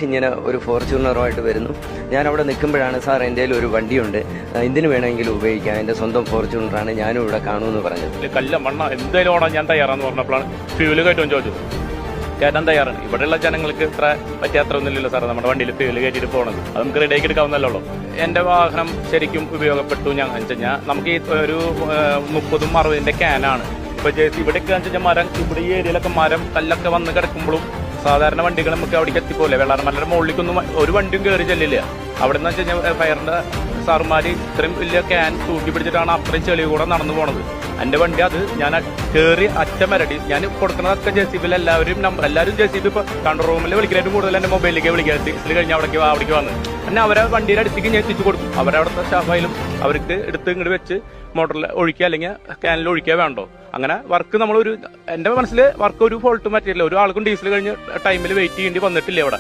ഇങ്ങനെ ഒരു ഫോർച്യൂണറുമായിട്ട് വരുന്നു. ഞാൻ അവിടെ നിൽക്കുമ്പോഴാണ് സാർ എൻ്റെ ഒരു വണ്ടിയുണ്ട്, എന്തിനു വേണമെങ്കിലും ഉപയോഗിക്കാം, എൻ്റെ സ്വന്തം ഫോർച്യൂണറാണ്, ഞാനും ഇവിടെ കാണുമെന്ന് പറഞ്ഞത്. കല്ല മണ്ണ എന്തായാലും ഓടാൻ ഞാൻ തയ്യാറാന്ന് പറഞ്ഞപ്പോഴാണ് ഫ്യൂല് കയറ്റുമെന്ന് ചോദിച്ചത്. കയറ്റാൻ തയ്യാറാണ്. ഇവിടെയുള്ള ജനങ്ങൾക്ക് ഇത്ര പറ്റാത്ര ഒന്നുമില്ലല്ലോ സാർ നമ്മുടെ വണ്ടിയിൽ ഫ്യൂല് കയറ്റിയിട്ട് പോകണത്. അത് നമുക്ക് റെഡിയാക്കി എടുക്കാവുന്നല്ലോ. എൻ്റെ വാഹനം ശരിക്കും ഉപയോഗപ്പെട്ടു. ഞാൻ വെച്ചാൽ നമുക്ക് ഈ ഒരു 30-60 ക്യാനാണ്. ഇപ്പൊ ഇവിടെയൊക്കെ വെച്ചാൽ മരം, ഇവിടെ ഈ ഏരിയയിലൊക്കെ മരം കല്ലൊക്കെ വന്ന് കിടക്കുമ്പോഴും സാധാരണ വണ്ടികൾ നമുക്ക് അവിടേക്ക് എത്തിപ്പോലെ വെള്ളാർമലയുടെ മുകളിലേക്കൊന്നും ഒരു വണ്ടിയും കയറി ചെല്ലില്ല. അവിടെ നിന്ന് വെച്ച് കഴിഞ്ഞാൽ ഫയറിന്റെ സാറുമാര് ഇത്രയും വലിയ ക്യാൻ തൂക്കി പിടിച്ചിട്ടാണ് അത്രയും ചെളി കൂടെ നടന്നു പോണത്. എന്റെ വണ്ടി അത് ഞാൻ കയറി അറ്റം വരടി ഞാൻ കൊടുക്കുന്നതൊക്കെ JCB എല്ലാവരും JCB ഇപ്പൊ കൺട്രോൾ റൂമിൽ വിളിക്കുന്നതിനും കൂടുതൽ എന്റെ മൊബൈലിലേക്ക് വിളിക്കുക. സിക്സിൽ കഴിഞ്ഞ് അവിടേക്ക് വന്ന് പിന്നെ അവരെ വണ്ടിയുടെ അടുത്തേക്ക് ഞാൻ എത്തിച്ചു കൊടുക്കും. അവരവിടുത്തെ സ്റ്റാഫായാലും അവർക്ക് എടുത്ത് ഇങ്ങോട്ട് വെച്ച് മോട്ടറിൽ ഒഴിക്കുക അല്ലെങ്കിൽ ക്യാനിൽ ഒഴിക്കുക വേണ്ടോ. അങ്ങനെ വർക്ക് നമ്മളൊരു എന്റെ മനസ്സിൽ വർക്ക് ഒരു ഫോൾട്ടും പറ്റില്ല. ഒരു ആൾക്കും ഡീസൽ കഴിഞ്ഞ് ടൈമിൽ വെയിറ്റ് ചെയ്യേണ്ടി വന്നിട്ടില്ല ഇവിടെ.